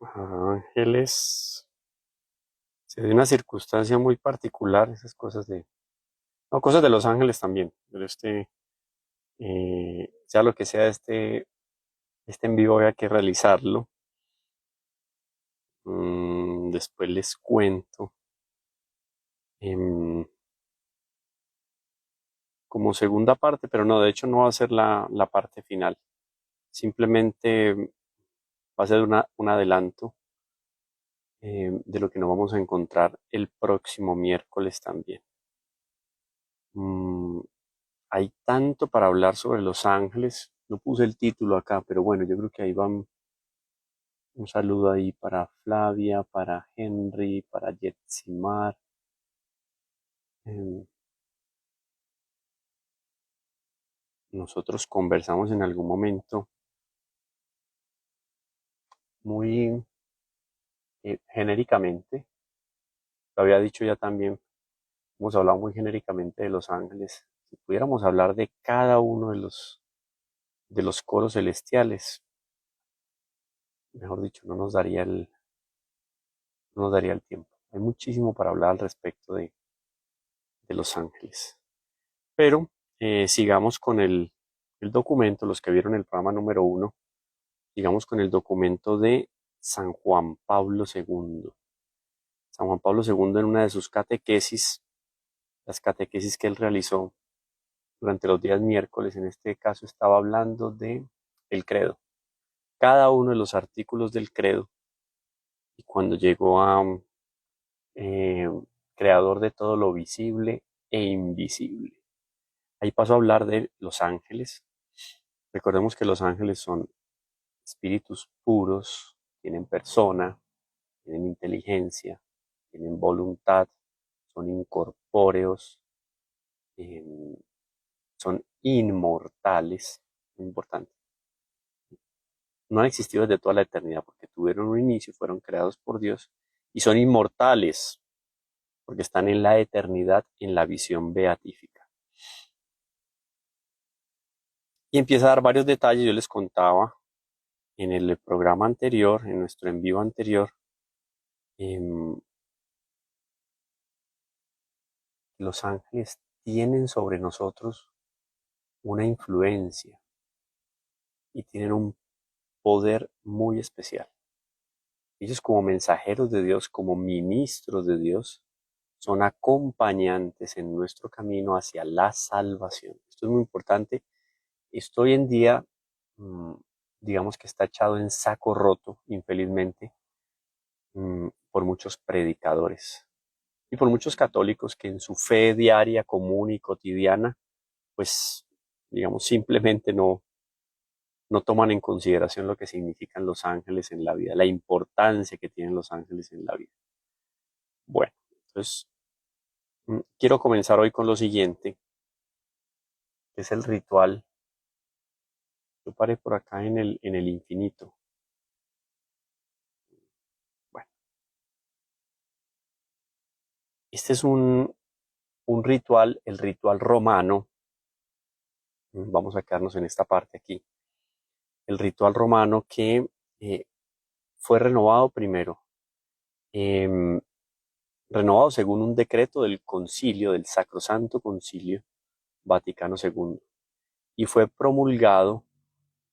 Ángeles, se dio una circunstancia muy particular, esas cosas de, no, cosas de Los Ángeles también, pero sea lo que sea, este en vivo había que realizarlo. Después les cuento. em, Como segunda parte, pero no, de hecho no va a ser la parte final. Simplemente va a ser un adelanto de lo que nos vamos a encontrar el próximo miércoles también. Mm, Hay tanto para hablar sobre Los Ángeles. No puse el título acá, pero bueno, yo creo que ahí va un saludo ahí para Flavia, para Henry, para Jetsimar. Em, Nosotros conversamos en algún momento muy genéricamente. Lo había dicho ya también. Hemos hablado muy genéricamente de Los Ángeles. Si pudiéramos hablar de cada uno de los coros celestiales, mejor dicho, no nos daría el tiempo. Hay muchísimo para hablar al respecto de Los Ángeles. Pero sigamos con el documento, los que vieron el programa número 1, sigamos con el documento de San Juan Pablo II. San Juan Pablo II, en una de sus catequesis, las catequesis que él realizó durante los días miércoles, en este caso estaba hablando de el credo, cada uno de los artículos del credo, y cuando llegó a eh, creador de todo lo visible e invisible, ahí pasó a hablar de los ángeles. Recordemos que los ángeles son espíritus puros, tienen persona, tienen inteligencia, tienen voluntad, son incorpóreos, eh, son inmortales, muy importante. No han existido desde toda la eternidad porque tuvieron un inicio, fueron creados por Dios y son inmortales porque están en la eternidad, en la visión beatífica. Y empieza a dar varios detalles. Yo les contaba en el programa anterior, en nuestro en vivo anterior, em, los ángeles tienen sobre nosotros una influencia y tienen un poder muy especial. Ellos, como mensajeros de Dios, como ministros de Dios, son acompañantes en nuestro camino hacia la salvación. Esto es muy importante. Esto hoy en día, mm, digamos que está echado en saco roto, infelizmente, por muchos predicadores y por muchos católicos que en su fe diaria, común y cotidiana, pues, digamos, simplemente no toman en consideración lo que significan los ángeles en la vida, la importancia que tienen los ángeles en la vida. Bueno, entonces quiero comenzar hoy con lo siguiente, que es el ritual. Yo paré por acá en el infinito. Bueno, este es un ritual, el ritual romano. Vamos a quedarnos en esta parte aquí. El ritual romano que eh, fue renovado primero, em, renovado según un decreto del concilio, del Sacrosanto Concilio Vaticano II, y fue promulgado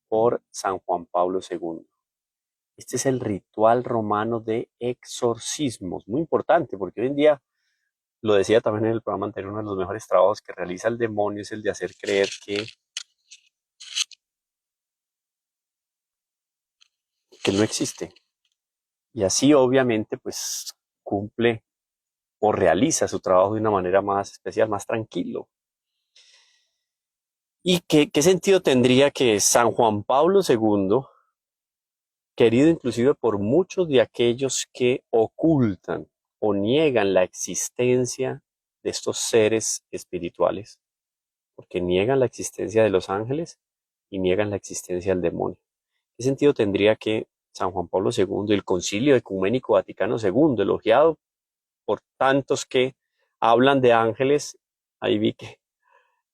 por San Juan Pablo II. Este es el ritual romano de exorcismos, muy importante, porque hoy en día, lo decía también en el programa anterior, uno de los mejores trabajos que realiza el demonio es el de hacer creer que no existe. Y así obviamente pues cumple o realiza su trabajo de una manera más especial, más tranquilo. ¿Y qué sentido tendría que San Juan Pablo II, querido inclusive por muchos de aquellos que ocultan o niegan la existencia de estos seres espirituales, porque niegan la existencia de los ángeles y niegan la existencia del demonio? ¿Qué sentido tendría que San Juan Pablo II, el Concilio Ecuménico Vaticano II, elogiado por tantos que hablan de ángeles? Ahí vi que,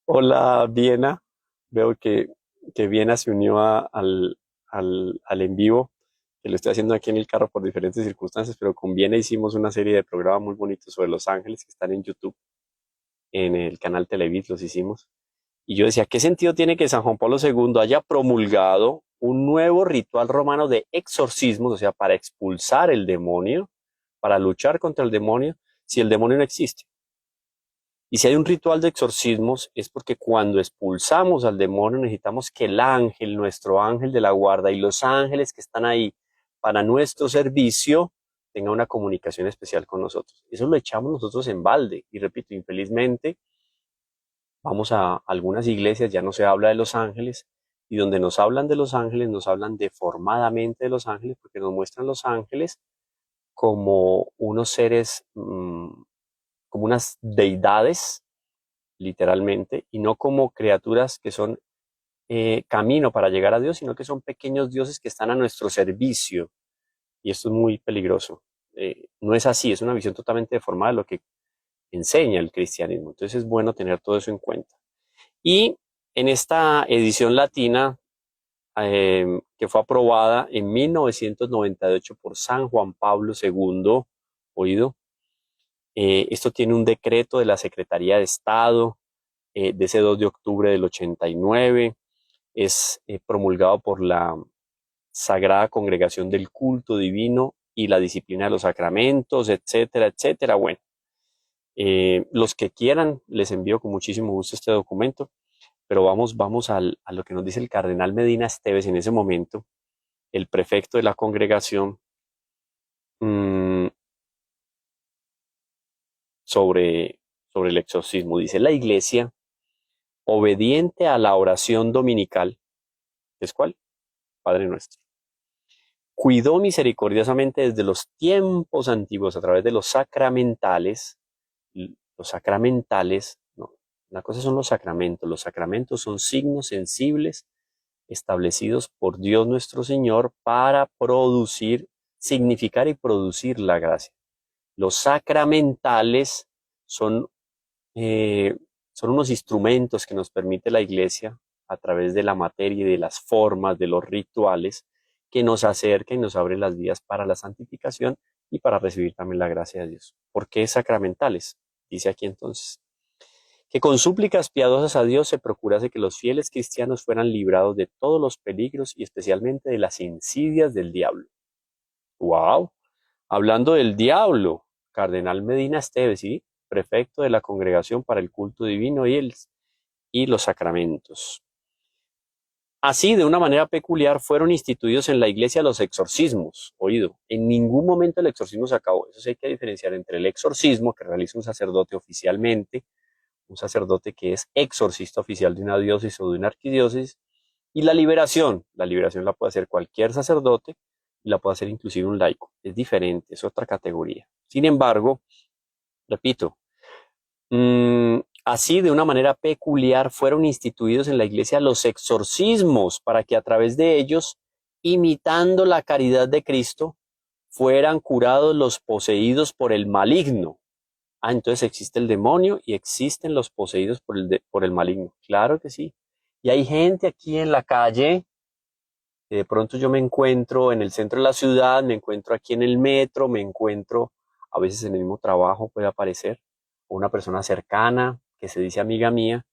hola Viena, veo que Viena se unió al en vivo. que lo estoy haciendo aquí en el carro por diferentes circunstancias, pero con Viena hicimos una serie de programas muy bonitos sobre los ángeles que están en YouTube, en el canal Televid los hicimos. Y yo decía, ¿qué sentido tiene que San Juan Pablo II haya promulgado un nuevo ritual romano de exorcismos, o sea, para expulsar el demonio, para luchar contra el demonio, si el demonio no existe? Y si hay un ritual de exorcismos, es porque cuando expulsamos al demonio necesitamos que el ángel, nuestro ángel de la guarda y los ángeles que están ahí para nuestro servicio, tengan una comunicación especial con nosotros. Eso lo echamos nosotros en balde. Y repito, infelizmente, vamos a algunas iglesias, ya no se habla de los ángeles, y donde nos hablan de los ángeles, nos hablan deformadamente de los ángeles, porque nos muestran los ángeles como unos seres, como unas deidades, literalmente, y no como criaturas que son camino para llegar a Dios, sino que son pequeños dioses que están a nuestro servicio. Y esto es muy peligroso. No es así, es una visión totalmente deformada de lo que enseña el cristianismo. Entonces es bueno tener todo eso en cuenta. Y en esta edición latina, que fue aprobada en 1998 por San Juan Pablo II, oído, esto tiene un decreto de la Secretaría de Estado de ese 2 de octubre del 89, es promulgado por la Sagrada Congregación del Culto Divino y la Disciplina de los Sacramentos, etcétera, etcétera. Bueno, los que quieran, les envío con muchísimo gusto este documento, pero vamos a lo que nos dice el cardenal Medina Esteves en ese momento, el prefecto de la congregación, sobre el exorcismo. Dice: la Iglesia, obediente a la oración dominical, ¿es cuál? Padre Nuestro, cuidó misericordiosamente desde los tiempos antiguos a través de los sacramentales, no, una cosa son los sacramentos son signos sensibles establecidos por Dios nuestro Señor para producir, significar y producir la gracia. Los sacramentales son, eh, son unos instrumentos que nos permite la Iglesia a través de la materia y de las formas, de los rituales, que nos acerca y nos abre las vías para la santificación y para recibir también la gracia de Dios. ¿Por qué sacramentales? Dice aquí entonces: que con súplicas piadosas a Dios se procurase que los fieles cristianos fueran librados de todos los peligros y especialmente de las insidias del diablo. ¡Wow! Hablando del diablo, Cardenal Medina Esteves, ¿sí?, prefecto de la Congregación para el Culto Divino y los Sacramentos. Así, de una manera peculiar, fueron instituidos en la Iglesia los exorcismos. Oído, en ningún momento el exorcismo se acabó. Eso sí hay que diferenciar entre el exorcismo que realiza un sacerdote oficialmente, un sacerdote que es exorcista oficial de una diócesis o de una arquidiócesis, y la liberación. La liberación la puede hacer cualquier sacerdote y la puede hacer inclusive un laico. Es diferente, es otra categoría. Sin embargo, repito, así de una manera peculiar fueron instituidos en la Iglesia los exorcismos para que a través de ellos, imitando la caridad de Cristo, fueran curados los poseídos por el maligno. Entonces existe el demonio y existen los poseídos por el maligno. Claro que sí. Y hay gente aquí en la calle, que de pronto yo me encuentro en el centro de la ciudad, me encuentro aquí en el metro, me encuentro a veces en el mismo trabajo, puede aparecer, o una persona cercana que se dice amiga mía,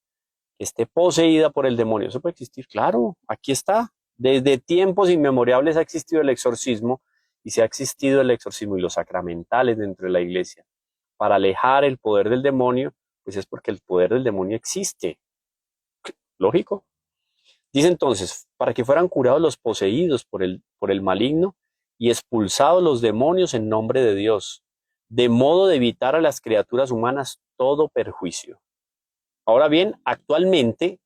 que esté poseída por el demonio. Eso puede existir, claro, aquí está. Desde tiempos inmemorables ha existido el exorcismo, y si ha existido el exorcismo y los sacramentales dentro de la iglesia para alejar el poder del demonio, pues es porque el poder del demonio existe. Lógico. Dice entonces: para que fueran curados los poseídos por el maligno y expulsados los demonios en nombre de Dios, de modo de evitar a las criaturas humanas todo perjuicio. Ahora bien, actualmente,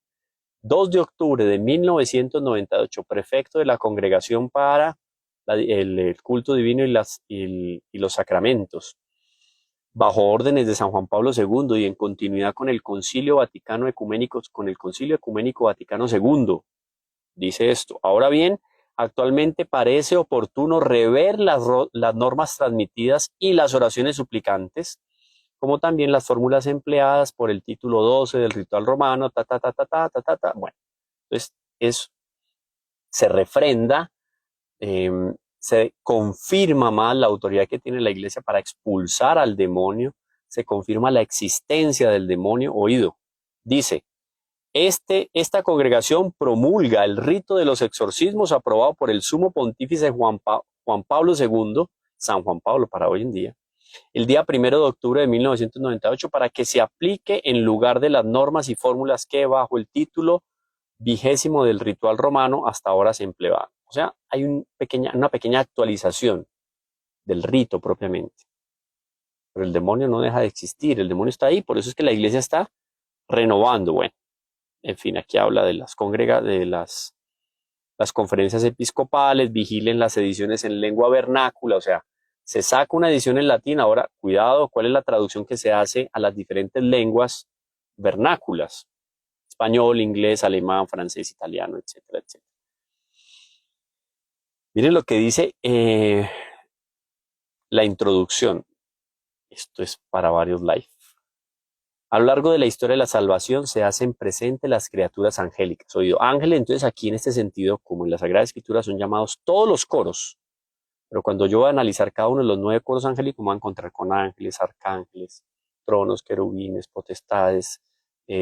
2 de octubre de 1998, prefecto de la Congregación para el Culto Divino y los Sacramentos, bajo órdenes de San Juan Pablo II y en continuidad con el Concilio Vaticano Ecuménico, Vaticano II, dice esto: ahora bien, actualmente parece oportuno rever las normas transmitidas y las oraciones suplicantes, como también las fórmulas empleadas por el título 12 del ritual romano, Bueno, entonces se refrenda se confirma más la autoridad que tiene la iglesia para expulsar al demonio, se confirma la existencia del demonio. Oído, dice, esta congregación promulga el rito de los exorcismos aprobado por el sumo pontífice Juan Pablo II, San Juan Pablo para hoy en día, el día 1 de octubre de 1998, para que se aplique en lugar de las normas y fórmulas que bajo el título 20 del ritual romano hasta ahora se empleaban. O sea, hay una pequeña actualización del rito propiamente. Pero el demonio no deja de existir, el demonio está ahí, por eso es que la iglesia está renovando. Bueno, en fin, aquí habla de las conferencias episcopales, vigilen las ediciones en lengua vernácula, o sea, se saca una edición en latín. Ahora, cuidado, ¿cuál es la traducción que se hace a las diferentes lenguas vernáculas? Español, inglés, alemán, francés, italiano, etcétera, etcétera. Miren lo que dice la introducción. Esto es para varios live. A lo largo de la historia de la salvación se hacen presentes las criaturas angélicas. Oído, ángeles, entonces aquí en este sentido, como en la Sagrada Escritura, son llamados todos los coros. Pero cuando yo voy a analizar cada uno de los 9 coros angélicos, me voy a encontrar con ángeles, arcángeles, tronos, querubines, potestades,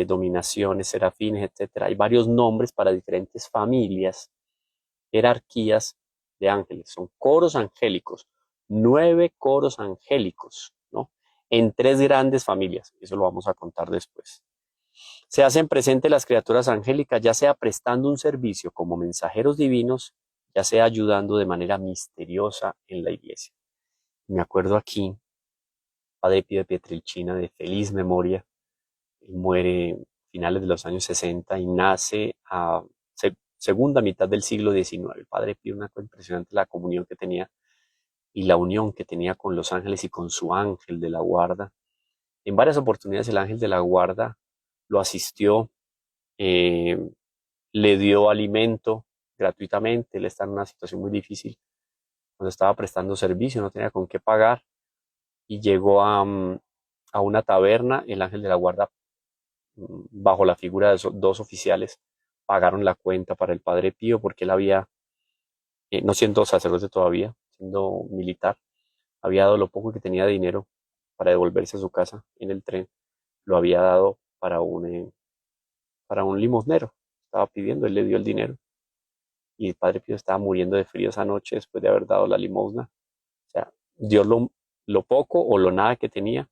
dominaciones, serafines, etcétera. Hay varios nombres para diferentes familias, jerarquías de ángeles. Son coros angélicos, 9 coros angélicos, ¿no? En 3 grandes familias. Eso lo vamos a contar después. Se hacen presentes las criaturas angélicas, ya sea prestando un servicio como mensajeros divinos, ya sea ayudando de manera misteriosa en la iglesia. Me acuerdo aquí, Padre Pío de Pietrelcina, de feliz memoria, él muere a finales de los años 60 y nace a segunda mitad del siglo XIX. El Padre Pío, una cosa impresionante, la comunión que tenía y la unión que tenía con los ángeles y con su ángel de la guarda. En varias oportunidades el ángel de la guarda lo asistió, le dio alimento gratuitamente. Él está en una situación muy difícil cuando estaba prestando servicio, no tenía con qué pagar y llegó a una taberna. El ángel de la guarda, bajo la figura de 2 oficiales, pagaron la cuenta para el Padre Pío porque él había, no siendo sacerdote todavía, siendo militar, había dado lo poco que tenía de dinero para devolverse a su casa en el tren, lo había dado para un limosnero. Estaba pidiendo, él le dio el dinero y el Padre Pío estaba muriendo de frío esa noche después de haber dado la limosna. O sea, dio lo poco o lo nada que tenía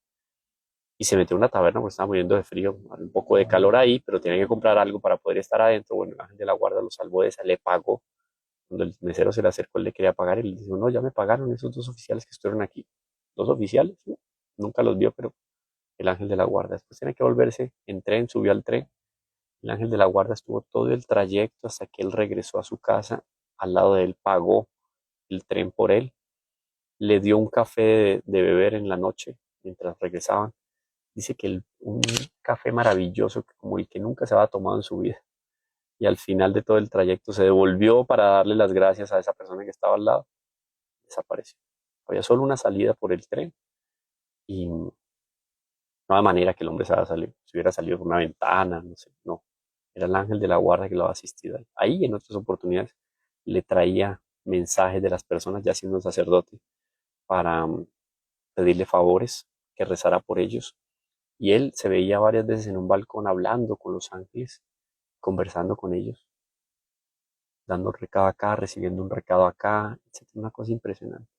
y se metió en una taberna porque estaba muriendo de frío, un poco de calor ahí, pero tenía que comprar algo para poder estar adentro. Bueno, el ángel de la guarda lo salvó de esa, le pagó. Cuando el mesero se le acercó, él le quería pagar y le dijo, no, ya me pagaron esos 2 oficiales que estuvieron aquí. 2 oficiales, ¿no? Nunca los vio, pero el ángel de la guarda. Después tenía que volverse en tren, subió al tren. El ángel de la guarda estuvo todo el trayecto hasta que él regresó a su casa. Al lado de él pagó el tren por él. Le dio un café de beber en la noche mientras regresaban. Dice que un café maravilloso, como el que nunca se había tomado en su vida. Y al final de todo el trayecto se devolvió para darle las gracias a esa persona que estaba al lado. Desapareció. Había solo una salida por el tren y no había manera que el hombre se hubiera salido por una ventana, no sé, no. Era el ángel de la guarda que lo había asistido ahí. Ahí en otras oportunidades le traía mensajes de las personas ya siendo sacerdote para pedirle favores, que rezara por ellos. Y él se veía varias veces en un balcón hablando con los ángeles, conversando con ellos, dando un recado acá, recibiendo un recado acá, etc. Una cosa impresionante.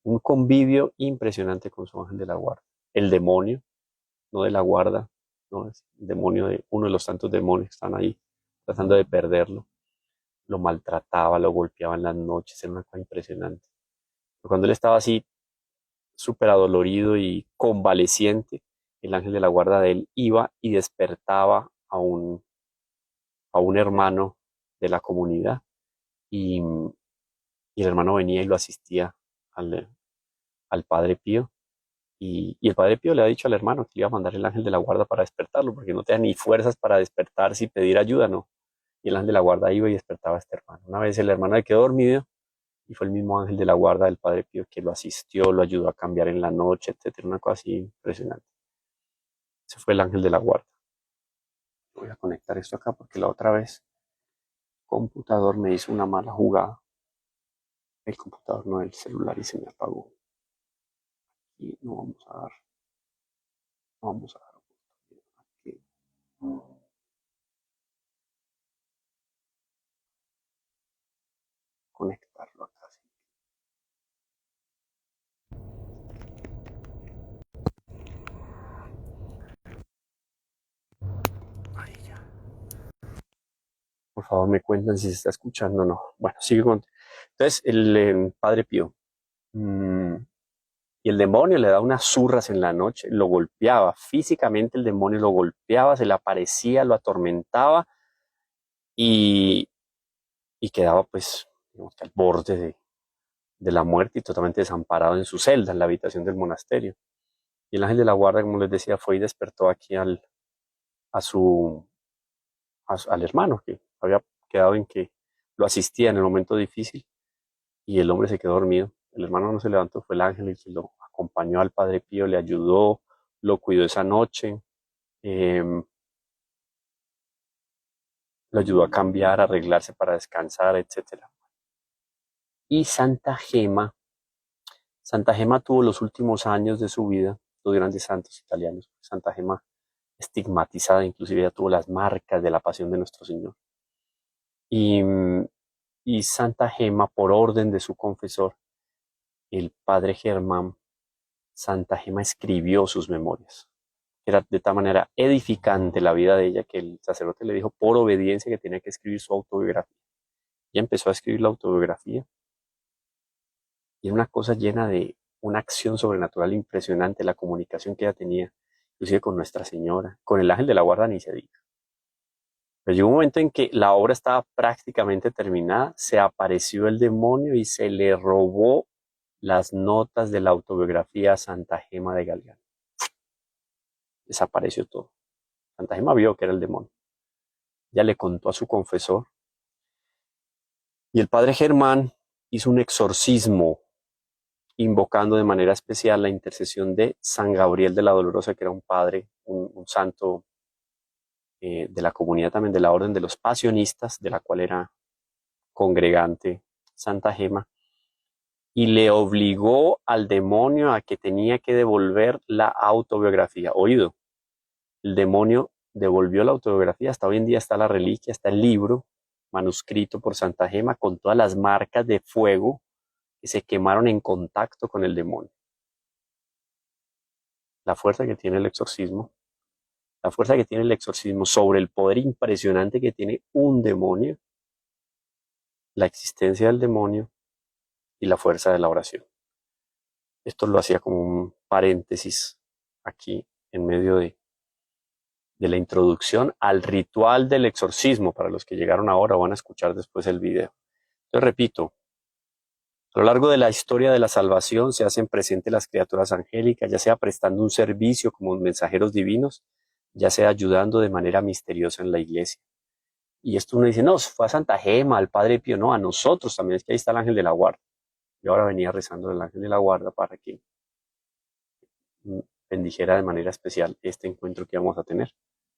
Un convivio impresionante con su ángel de la guarda. El demonio, no de la guarda, no es el demonio de uno de los tantos demonios que están ahí tratando de perderlo. Lo maltrataba, lo golpeaba en las noches, era una cosa impresionante. Pero cuando él estaba así, súper adolorido y convaleciente, el ángel de la guarda de él iba y despertaba a un hermano de la comunidad y el hermano venía y lo asistía al Padre Pío. Y el Padre Pío le ha dicho al hermano que le iba a mandar el ángel de la guarda para despertarlo, porque no tenía ni fuerzas para despertarse y pedir ayuda, ¿no? Y el ángel de la guarda iba y despertaba a este hermano. Una vez el hermano le quedó dormido y fue el mismo ángel de la guarda del Padre Pío que lo asistió, lo ayudó a cambiar en la noche, etcétera. Una cosa así impresionante. Ese fue el ángel de la guarda. Voy a conectar esto acá porque la otra vez el computador me hizo una mala jugada. el computador, no el celular, y se me apagó. Y no vamos a dar, no vamos a dar oportunidad aquí. Conectarlo acá. Sí. Ahí ya. Por favor, me cuentan si se está escuchando o no. Bueno, sigue con. Entonces, el Padre Pío. Y el demonio le da unas zurras en la noche, lo golpeaba. Físicamente el demonio lo golpeaba, se le aparecía, lo atormentaba y, y quedaba pues digamos que al borde de la muerte y totalmente desamparado en su celda, en la habitación del monasterio. Y el ángel de la guarda, como les decía, fue y despertó aquí a su, al hermano que había quedado en que lo asistía en el momento difícil y el hombre se quedó dormido. El hermano no se levantó, fue el ángel el que lo acompañó al Padre Pío, le ayudó, lo cuidó esa noche, eh, lo ayudó a cambiar, a arreglarse para descansar, etcétera. Y Santa Gema tuvo los últimos años de su vida, los grandes santos italianos. Santa Gema estigmatizada, inclusive ya tuvo las marcas de la pasión de nuestro Señor. Y, y Santa Gema, por orden de su confesor, el padre Germán, Santa Gema escribió sus memorias. Era de tal manera edificante la vida de ella que el sacerdote le dijo por obediencia que tenía que escribir su autobiografía. Ella empezó a escribir la autobiografía y era una cosa llena de una acción sobrenatural impresionante, la comunicación que ella tenía, inclusive con Nuestra Señora, con el ángel de la guarda ni se diga. Pero llegó un momento en que la obra estaba prácticamente terminada, se apareció el demonio y se le robó las notas de la autobiografía a Santa Gema de Galgano. Desapareció todo. Santa Gema vio que era el demonio. Ya le contó a su confesor y el padre Germán hizo un exorcismo invocando de manera especial la intercesión de San Gabriel de la Dolorosa, que era un padre, un santo de la comunidad también de la Orden de los Pasionistas, de la cual era congregante Santa Gema, y le obligó al demonio a que tenía que devolver la autobiografía. Oído, el demonio devolvió la autobiografía, hasta hoy en día está la reliquia, está el libro manuscrito por Santa Gema con todas las marcas de fuego que se quemaron en contacto con el demonio. La fuerza que tiene el exorcismo, la fuerza que tiene el exorcismo sobre el poder impresionante que tiene un demonio, la existencia del demonio y la fuerza de la oración. Esto lo hacía como un paréntesis aquí en medio de la introducción al ritual del exorcismo para los que llegaron ahora o van a escuchar después el video. Entonces repito, a lo largo de la historia de la salvación se hacen presentes las criaturas angélicas, ya sea prestando un servicio como mensajeros divinos, ya sea ayudando de manera misteriosa en la iglesia. Y esto uno dice, no, fue a Santa Gema, al Padre Pío, no, a nosotros también, es que ahí está el ángel de la guarda. Yo ahora venía rezando el ángel de la guarda para que bendijera de manera especial este encuentro que vamos a tener,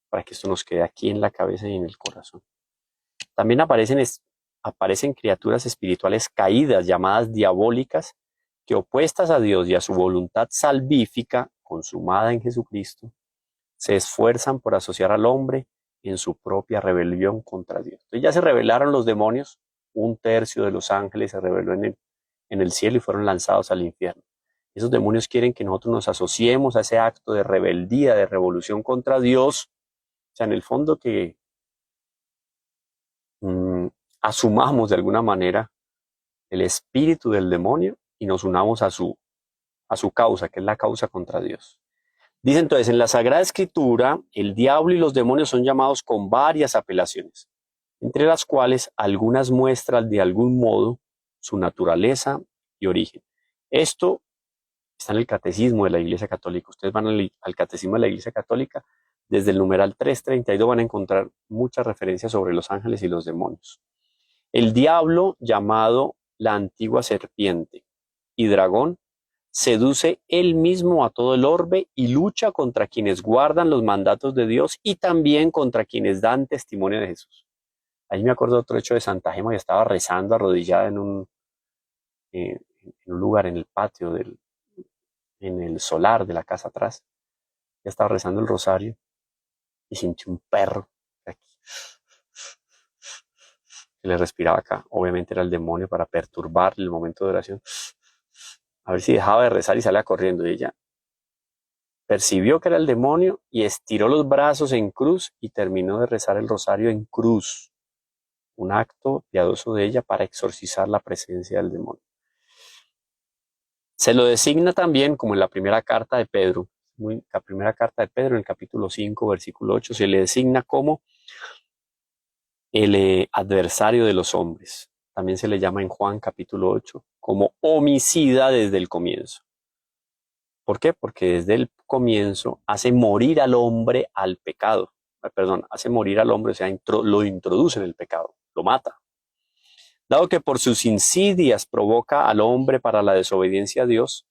para que esto nos quede aquí en la cabeza y en el corazón. También aparecen criaturas espirituales caídas, llamadas diabólicas, que opuestas a Dios y a su voluntad salvífica, consumada en Jesucristo, se esfuerzan por asociar al hombre en su propia rebelión contra Dios. Entonces ya se rebelaron los demonios, un tercio de los ángeles se rebeló en el cielo y fueron lanzados al infierno. Esos demonios quieren que nosotros nos asociemos a ese acto de rebeldía, de revolución contra Dios. O sea, en el fondo que asumamos de alguna manera el espíritu del demonio y nos unamos a su causa, que es la causa contra Dios. Dice entonces, en la Sagrada Escritura, el diablo y los demonios son llamados con varias apelaciones, entre las cuales algunas muestran de algún modo su naturaleza y origen. Esto está en el Catecismo de la Iglesia Católica. Ustedes van al Catecismo de la Iglesia Católica, desde el numeral 332 van a encontrar muchas referencias sobre los ángeles y los demonios. El diablo, llamado la antigua serpiente y dragón, seduce él mismo a todo el orbe y lucha contra quienes guardan los mandatos de Dios y también contra quienes dan testimonio de Jesús. Ahí me acuerdo de otro hecho de Santa Gema que estaba rezando arrodillada en un lugar en el patio, en el solar de la casa atrás. Ella estaba rezando el rosario y sintió un perro aquí que le respiraba acá. Obviamente era el demonio para perturbarle el momento de oración. A ver si dejaba de rezar y salía corriendo. Y ella percibió que era el demonio y estiró los brazos en cruz y terminó de rezar el rosario en cruz. Un acto piadoso de ella para exorcizar la presencia del demonio. Se lo designa también como en la primera carta de Pedro. La primera carta de Pedro, en el capítulo 5, versículo 8, se le designa como el adversario de los hombres. También se le llama en Juan capítulo 8 como homicida desde el comienzo. ¿Por qué? Porque desde el comienzo hace morir al hombre al pecado. Perdón, hace morir al hombre, o sea, lo introduce en el pecado, lo mata. Dado que por sus insidias provoca al hombre para la desobediencia a Dios,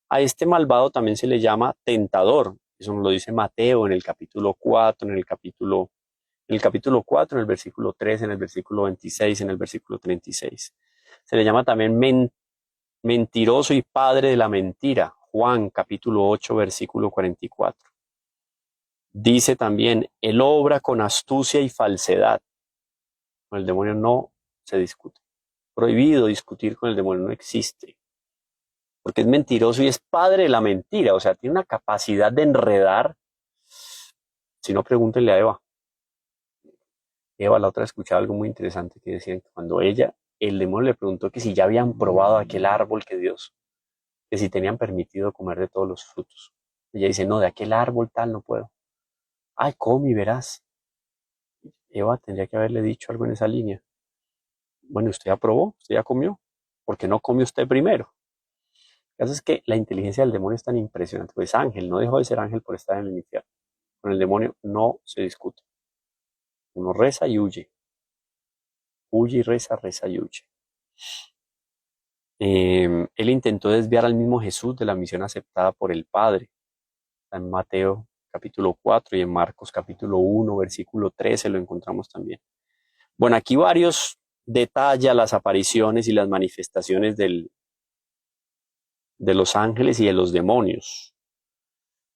a este malvado también se le llama tentador. Eso nos lo dice Mateo en el capítulo 4, en el capítulo 4, en el versículo 3, en el versículo 26, en el versículo 36. Se le llama también mentiroso y padre de la mentira. Juan capítulo 8, versículo 44. Dice también, él obra con astucia y falsedad. Con el demonio no se discute. Prohibido discutir con el demonio, no existe. Porque es mentiroso y es padre de la mentira. O sea, tiene una capacidad de enredar. Si no, pregúntenle a Eva. Eva, la otra, escuchaba algo muy interesante que decían que cuando el demonio le preguntó que si ya habían probado aquel árbol que si tenían permitido comer de todos los frutos. Ella dice, no, de aquel árbol tal no puedo. Ay, come y verás. Eva tendría que haberle dicho algo en esa línea. Bueno, usted ya probó, usted ya comió. ¿Por qué no come usted primero? El caso es que la inteligencia del demonio es tan impresionante. Pues ángel, no dejó de ser ángel por estar en el infierno. Con el demonio no se discute. Uno reza y huye. Huye y reza, reza y huye. Él intentó desviar al mismo Jesús de la misión aceptada por el Padre. Está en Mateo capítulo 4 y en Marcos capítulo 1, versículo 13 lo encontramos también. Bueno, aquí varios detalla las apariciones y las manifestaciones de los ángeles y de los demonios,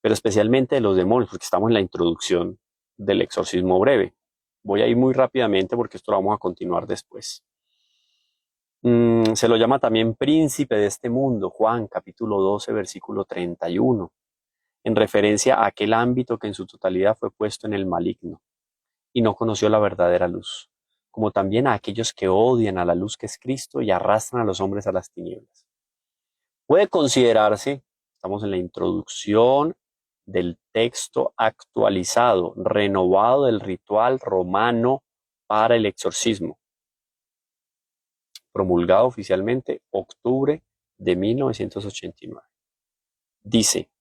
pero especialmente de los demonios, porque estamos en la introducción del exorcismo breve. Voy a ir muy rápidamente porque esto lo vamos a continuar después. Se lo llama también príncipe de este mundo, Juan capítulo 12, versículo 31, en referencia a aquel ámbito que en su totalidad fue puesto en el maligno y no conoció la verdadera luz, como también a aquellos que odian a la luz que es Cristo y arrastran a los hombres a las tinieblas. Puede considerarse, estamos en la introducción del texto actualizado, renovado del ritual romano para el exorcismo, promulgado oficialmente octubre de 1989. Dice,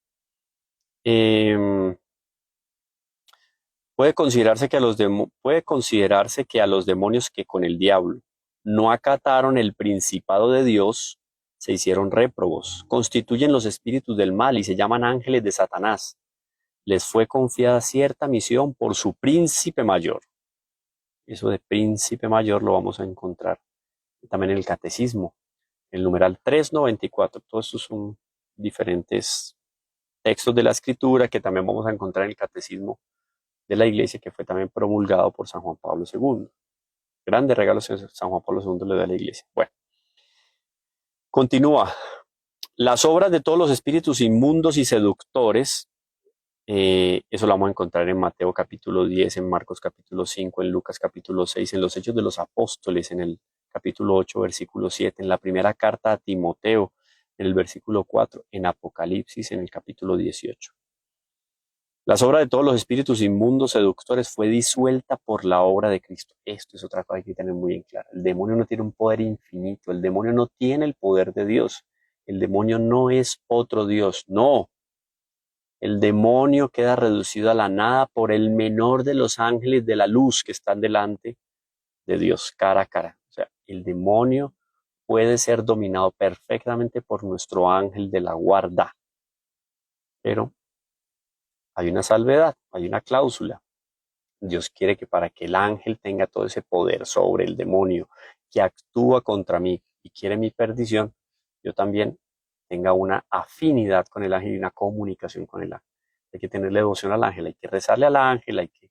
puede considerarse que a los demonios que con el diablo no acataron el principado de Dios, se hicieron réprobos, constituyen los espíritus del mal y se llaman ángeles de Satanás. Les fue confiada cierta misión por su príncipe mayor. Eso de príncipe mayor lo vamos a encontrar también en el catecismo, el numeral 394. Todos estos son diferentes textos de la escritura que también vamos a encontrar en el catecismo de la iglesia, que fue también promulgado por San Juan Pablo II. Grandes regalos que San Juan Pablo II le da a la iglesia. Bueno, continúa. Las obras de todos los espíritus inmundos y seductores, eso lo vamos a encontrar en Mateo capítulo 10, en Marcos capítulo 5, en Lucas capítulo 6, en los Hechos de los Apóstoles, en el capítulo 8, versículo 7, en la primera carta a Timoteo, en el versículo 4, en Apocalipsis, en el capítulo 18. Las obras de todos los espíritus inmundos seductores fue disuelta por la obra de Cristo. Esto es otra cosa que hay que tener muy en claro. El demonio no tiene un poder infinito. El demonio no tiene el poder de Dios. El demonio no es otro Dios. No. El demonio queda reducido a la nada por el menor de los ángeles de la luz que están delante de Dios, cara a cara. O sea, el demonio puede ser dominado perfectamente por nuestro ángel de la guarda. Pero hay una salvedad, hay una cláusula. Dios quiere que para que el ángel tenga todo ese poder sobre el demonio que actúa contra mí y quiere mi perdición, yo también tenga una afinidad con el ángel y una comunicación con el ángel. Hay que tenerle devoción al ángel, hay que rezarle al ángel, hay que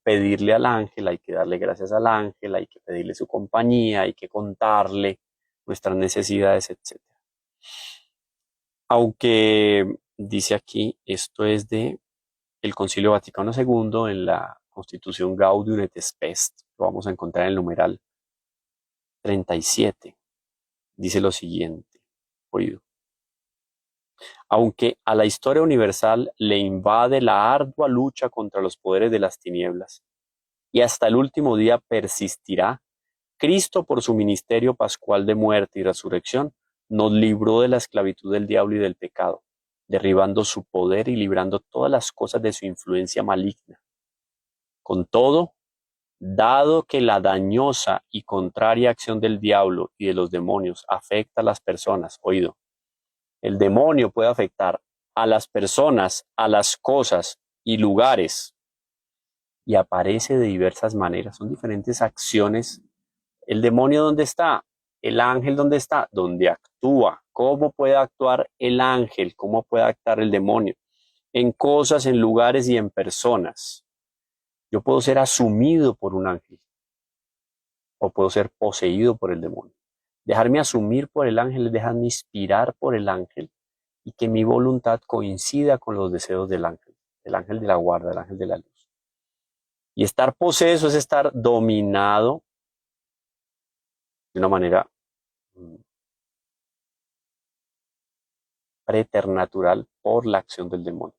pedirle al ángel, hay que darle gracias al ángel, hay que pedirle su compañía, hay que contarle nuestras necesidades, etc. Aunque dice aquí, esto es de el Concilio Vaticano II en la Constitución Gaudium et Spes, lo vamos a encontrar en el numeral 37. Dice lo siguiente, oído. Aunque a la historia universal le invade la ardua lucha contra los poderes de las tinieblas, y hasta el último día persistirá, Cristo, por su ministerio pascual de muerte y resurrección, nos libró de la esclavitud del diablo y del pecado, derribando su poder y librando todas las cosas de su influencia maligna. Con todo, dado que la dañosa y contraria acción del diablo y de los demonios afecta a las personas, oído, el demonio puede afectar a las personas, a las cosas y lugares, y aparece de diversas maneras. Son diferentes acciones. ¿El demonio dónde está? ¿El ángel dónde está? ¿Dónde actúa? ¿Cómo puede actuar el ángel? ¿Cómo puede actuar el demonio? En cosas, en lugares y en personas. Yo puedo ser asumido por un ángel o puedo ser poseído por el demonio. Dejarme asumir por el ángel es dejarme inspirar por el ángel y que mi voluntad coincida con los deseos del ángel de la guarda, del ángel de la luz. Y estar poseso es estar dominado de una manera preternatural por la acción del demonio.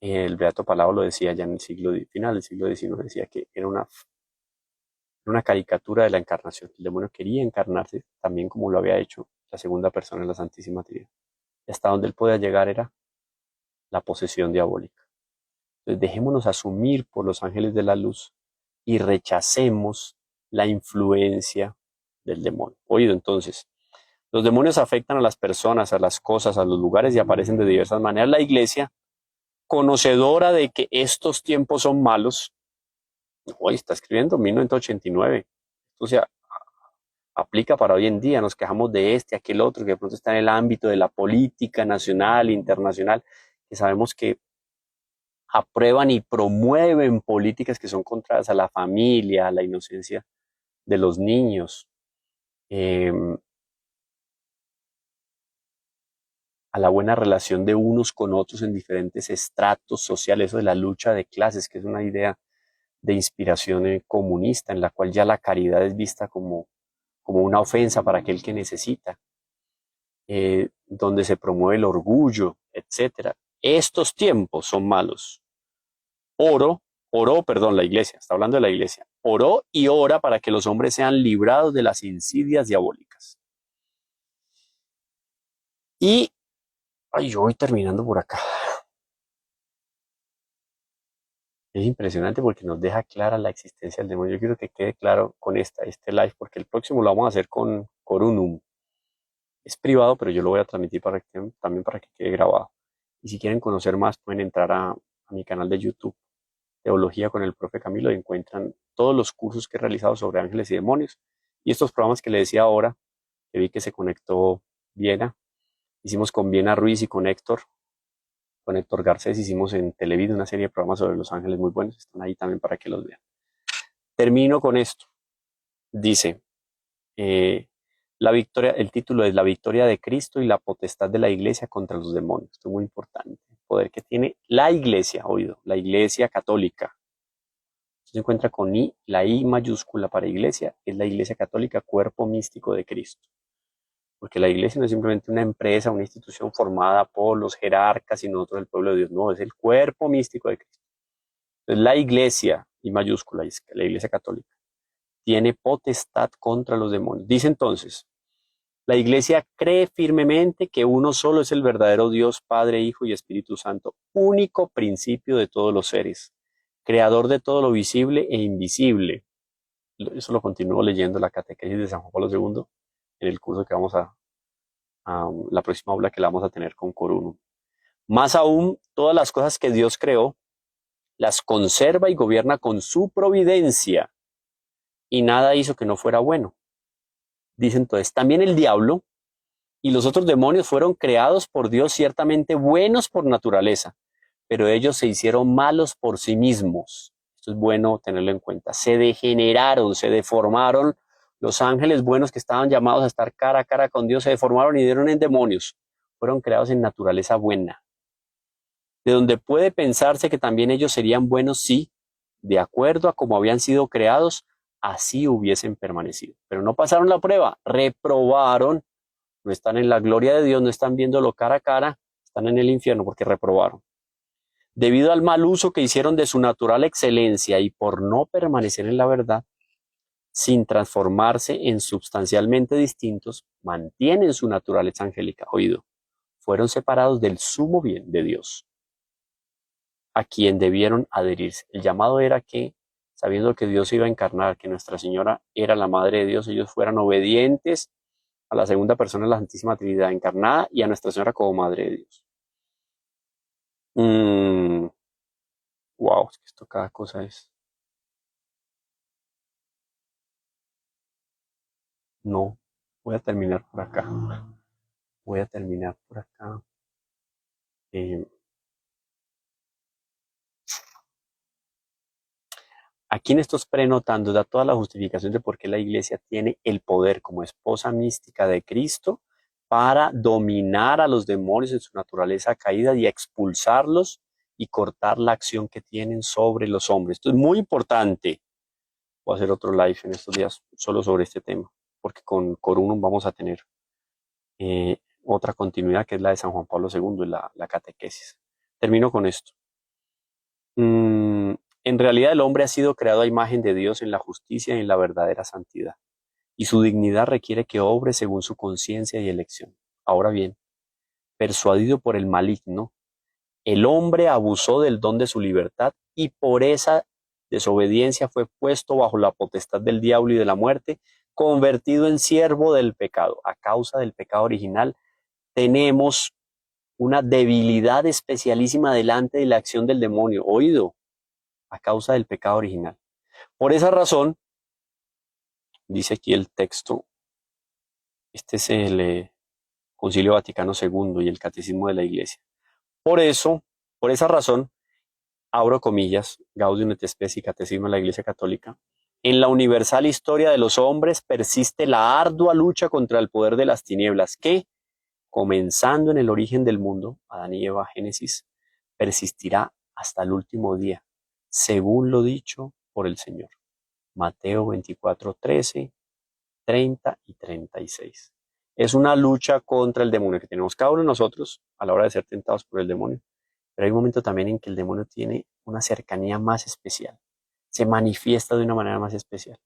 El Beato Palau lo decía ya en el final del siglo XIX, decía que era una caricatura de la encarnación. El demonio quería encarnarse también como lo había hecho la segunda persona en la Santísima Trinidad. Y hasta donde él podía llegar era la posesión diabólica. Entonces dejémonos asumir por los ángeles de la luz y rechacemos la influencia del demonio. Oído, entonces, los demonios afectan a las personas, a las cosas, a los lugares y aparecen de diversas maneras. La Iglesia, conocedora de que estos tiempos son malos, hoy está escribiendo 1989, o sea, aplica para hoy en día, nos quejamos de este, aquel otro, que de pronto está en el ámbito de la política nacional, internacional, que sabemos que aprueban y promueven políticas que son contrarias a la familia, a la inocencia de los niños, a la buena relación de unos con otros en diferentes estratos sociales, eso de la lucha de clases, que es una idea de inspiración comunista, en la cual ya la caridad es vista como una ofensa para aquel que necesita, donde se promueve el orgullo, etc. Estos tiempos son malos. La iglesia, está hablando de la iglesia, oró y ora para que los hombres sean librados de las insidias diabólicas. Y yo voy terminando por acá. Es impresionante porque nos deja clara la existencia del demonio. Yo quiero que quede claro con este live, porque el próximo lo vamos a hacer con Corunum. Es privado, pero yo lo voy a transmitir también para que quede grabado. Y si quieren conocer más, pueden entrar a mi canal de YouTube, Teología con el Profe Camilo, y encuentran todos los cursos que he realizado sobre ángeles y demonios. Y estos programas que le decía ahora, que vi que se conectó Viena, hicimos con Viena Ruiz y con Héctor Garcés, hicimos en Televisa una serie de programas sobre los ángeles muy buenos, están ahí también para que los vean. Termino con esto. Dice, la victoria, el título es La victoria de Cristo y la potestad de la Iglesia contra los demonios. Esto es muy importante. El poder que tiene la Iglesia, oído, la Iglesia católica. Se encuentra con I, la I mayúscula para Iglesia, es la Iglesia católica, cuerpo místico de Cristo. Porque la iglesia no es simplemente una empresa, una institución formada por los jerarcas y nosotros el pueblo de Dios, no, es el cuerpo místico de Cristo. Entonces la iglesia, y mayúscula, la iglesia católica, tiene potestad contra los demonios. Dice entonces, la iglesia cree firmemente que uno solo es el verdadero Dios, Padre, Hijo y Espíritu Santo, único principio de todos los seres, creador de todo lo visible e invisible. Eso lo continúo leyendo la catequesis de San Juan Pablo II en el curso que vamos a la próxima aula que la vamos a tener con Corunum. Más aún, todas las cosas que Dios creó, las conserva y gobierna con su providencia, y nada hizo que no fuera bueno. Dice entonces, también el diablo y los otros demonios fueron creados por Dios ciertamente buenos por naturaleza, pero ellos se hicieron malos por sí mismos. Esto es bueno tenerlo en cuenta. Se degeneraron, se deformaron. Los ángeles buenos que estaban llamados a estar cara a cara con Dios se deformaron y dieron en demonios. Fueron creados en naturaleza buena. De donde puede pensarse que también ellos serían buenos si, de acuerdo a cómo habían sido creados, así hubiesen permanecido. Pero no pasaron la prueba, reprobaron, no están en la gloria de Dios, no están viéndolo cara a cara, están en el infierno porque reprobaron. Debido al mal uso que hicieron de su natural excelencia y por no permanecer en la verdad, sin transformarse en sustancialmente distintos, mantienen su naturaleza angélica. Oído, fueron separados del sumo bien de Dios, a quien debieron adherirse. El llamado era que, sabiendo que Dios iba a encarnar, que Nuestra Señora era la Madre de Dios, ellos fueran obedientes a la segunda persona de la Santísima Trinidad encarnada y a Nuestra Señora como Madre de Dios. Wow, es que esto cada cosa es. No, voy a terminar por acá. Voy a terminar por acá. Eh, Aquí en estos prenotando da toda la justificación de por qué la iglesia tiene el poder como esposa mística de Cristo para dominar a los demonios en su naturaleza caída y expulsarlos y cortar la acción que tienen sobre los hombres. Esto es muy importante. Voy a hacer otro live en estos días solo sobre este tema, porque con Corunum vamos a tener otra continuidad que es la de San Juan Pablo II, la catequesis. Termino con esto. En realidad el hombre ha sido creado a imagen de Dios en la justicia y en la verdadera santidad, y su dignidad requiere que obre según su conciencia y elección. Ahora bien, persuadido por el maligno, el hombre abusó del don de su libertad y por esa desobediencia fue puesto bajo la potestad del diablo y de la muerte, convertido en siervo del pecado. A causa del pecado original, tenemos una debilidad especialísima delante de la acción del demonio. Oído, a causa del pecado original. Por esa razón, dice aquí el texto, este es el Concilio Vaticano II y el Catecismo de la Iglesia. Por eso, por esa razón, abro comillas, Gaudium et Spes y Catecismo de la Iglesia Católica, en la universal historia de los hombres persiste la ardua lucha contra el poder de las tinieblas que, comenzando en el origen del mundo, Adán y Eva, Génesis, persistirá hasta el último día, según lo dicho por el Señor. Mateo 24, 13, 30 y 36. Es una lucha contra el demonio que tenemos cada uno de nosotros a la hora de ser tentados por el demonio. Pero hay un momento también en que el demonio tiene una cercanía más especial. Se manifiesta de una manera más especial.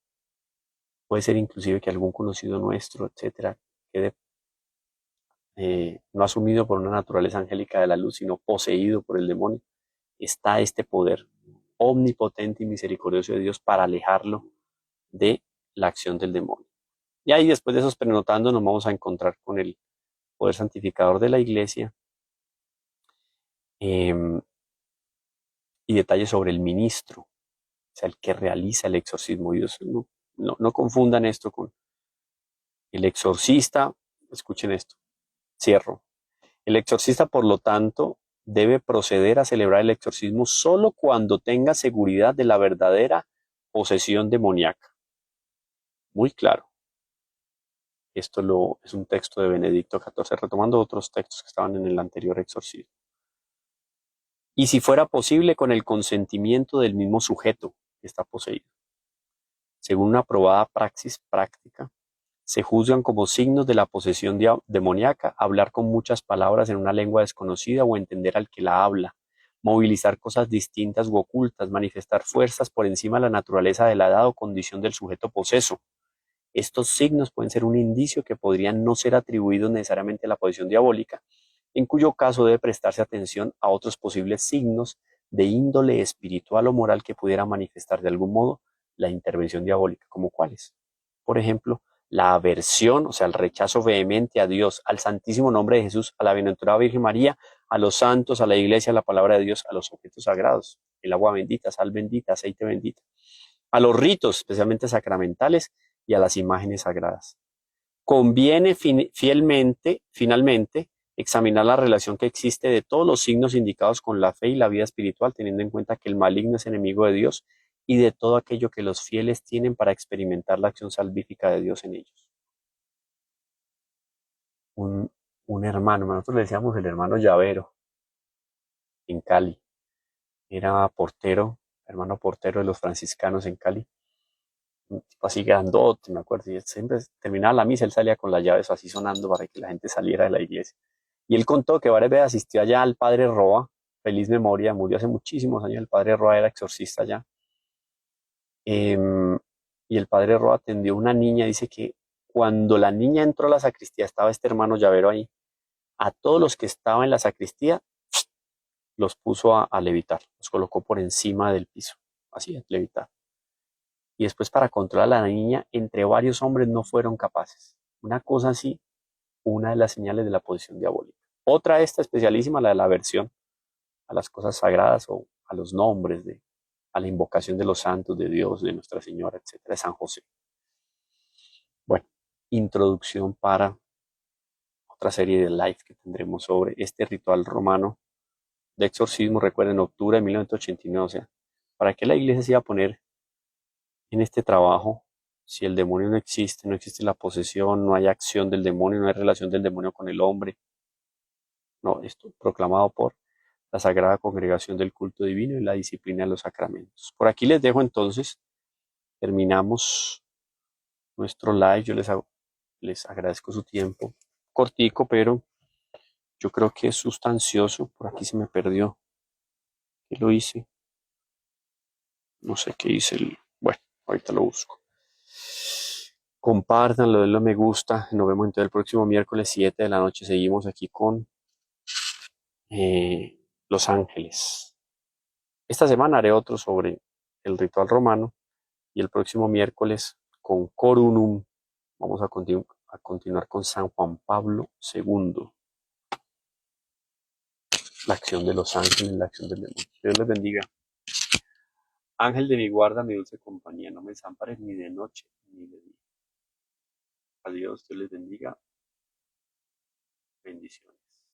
Puede ser inclusive que algún conocido nuestro, etcétera, quede no asumido por una naturaleza angélica de la luz, sino poseído por el demonio. Está este poder omnipotente y misericordioso de Dios para alejarlo de la acción del demonio. Y ahí después de esos prenotando nos vamos a encontrar con el poder santificador de la iglesia y detalles sobre el ministro, o sea, el que realiza el exorcismo. Dios, no confundan esto con el exorcista. Escuchen esto, cierro. El exorcista, por lo tanto, debe proceder a celebrar el exorcismo solo cuando tenga seguridad de la verdadera posesión demoníaca. Muy claro. Esto es un texto de Benedicto XIV, retomando otros textos que estaban en el anterior exorcismo. Y si fuera posible, con el consentimiento del mismo sujeto que está poseído. Según una aprobada praxis práctica, se juzgan como signos de la posesión demoníaca hablar con muchas palabras en una lengua desconocida o entender al que la habla, movilizar cosas distintas u ocultas, manifestar fuerzas por encima de la naturaleza de la edad o condición del sujeto poseso. Estos signos pueden ser un indicio que podrían no ser atribuidos necesariamente a la posesión diabólica, en cuyo caso debe prestarse atención a otros posibles signos de índole espiritual o moral que pudiera manifestar de algún modo la intervención diabólica, como cuáles. Por ejemplo, la aversión, o sea, el rechazo vehemente a Dios, al santísimo nombre de Jesús, a la bienaventurada Virgen María, a los santos, a la iglesia, a la palabra de Dios, a los objetos sagrados, el agua bendita, sal bendita, aceite bendito, a los ritos, especialmente sacramentales, y a las imágenes sagradas. Conviene finalmente examinar la relación que existe de todos los signos indicados con la fe y la vida espiritual, teniendo en cuenta que el maligno es enemigo de Dios y de todo aquello que los fieles tienen para experimentar la acción salvífica de Dios en ellos. Un, un hermano, nosotros le decíamos el hermano llavero en Cali, era portero, hermano portero de los franciscanos en Cali, un tipo así grandote, me acuerdo, y siempre terminaba la misa, él salía con las llaves así sonando para que la gente saliera de la iglesia. Y él contó que varias veces asistió allá al padre Roa, feliz memoria, murió hace muchísimos años, el padre Roa era exorcista allá. Y el padre Roa atendió a una niña, dice que cuando la niña entró a la sacristía, estaba este hermano llavero ahí, a todos los que estaban en la sacristía, los puso a levitar, los colocó por encima del piso, así, a levitar. Y después para controlar a la niña, entre varios hombres no fueron capaces. Una cosa así, una de las señales de la posesión diabólica. Otra esta especialísima, la de la aversión a las cosas sagradas o a los nombres, a la invocación de los santos, de Dios, de Nuestra Señora, etcétera, de San José. Bueno, introducción para otra serie de live que tendremos sobre este ritual romano de exorcismo, recuerden, octubre de 1989, o sea, ¿para qué la iglesia se iba a poner en este trabajo si el demonio no existe, no existe la posesión, no hay acción del demonio, no hay relación del demonio con el hombre? No, esto proclamado por la Sagrada Congregación del Culto Divino y la disciplina de los sacramentos. Por aquí les dejo entonces, terminamos nuestro live, yo les agradezco su tiempo, cortico, pero yo creo que es sustancioso. Por aquí se me perdió, ¿qué lo hice? No sé qué hice, bueno, ahorita lo busco. Compártanlo, denle me gusta, nos vemos entonces el próximo miércoles 7 de la noche, seguimos aquí con Los Ángeles. Esta semana haré otro sobre el ritual romano y el próximo miércoles con Corunum vamos a continuar con San Juan Pablo II, la acción de los ángeles, la acción del demonio. Dios les bendiga. Ángel de mi guarda, mi dulce compañía, no me desampares ni de noche ni de día. Adiós, Dios les bendiga. Bendiciones.